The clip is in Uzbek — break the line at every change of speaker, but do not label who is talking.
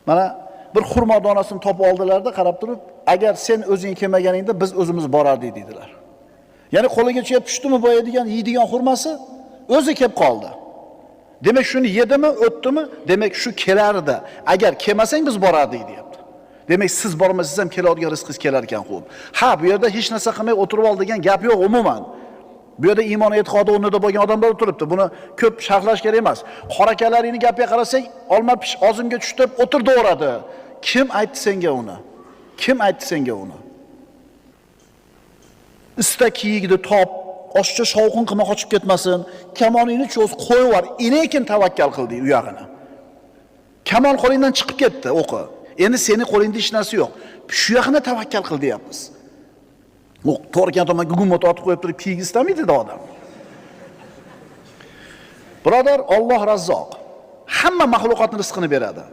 Mana bir xurmo donasini topib oldilarda, qarab turib, agar sen o'zing kelmaganingda biz o'zimiz borardik dedilar. Ya'ni qo'liga tushdimi boyadigan, yeydigan xurmasi o'zi kelib qoldi. Demak, shuni yedimi, o'tdimi? Demak, shu kelardi. Agar kelmasang biz borardik deyapti. Demak, siz bormasangiz ham keladigan rizqingiz kelar ekan xo'p. Ha, bu yerda hech narsa qilmay o'tirib ol degan gap yo'q umuman. Bu yerda iymon e'tiqodi o'rnida bo'lgan odamlar o'tiribdi. Buni ko'p sharhlash kerak emas. Qorakalaringni gapiga qarasang, olma pish og'zimga tushtirib o'tirdi. Kim aytdi senga uni? Kim aytdi senga uni? Istak yigidi top, oshcha shovqin qilma qochib ketmasin. Kamoningni cho'z, qo'yib yubor. Inekin tavakkal qildi u yog'ini. Kamon qo'lingdan chiqib ketdi o'qi. Endi seni qo'lingda hech narsa yo'q. Shu yog'ini tavakkal qil deyapmiz. To'g'ridan tomon gugumot otib qo'yib turib kiygi istamaydi-da odam. Birodar, Alloh Razzoq. Hamma mahluqotning rizqini beradi.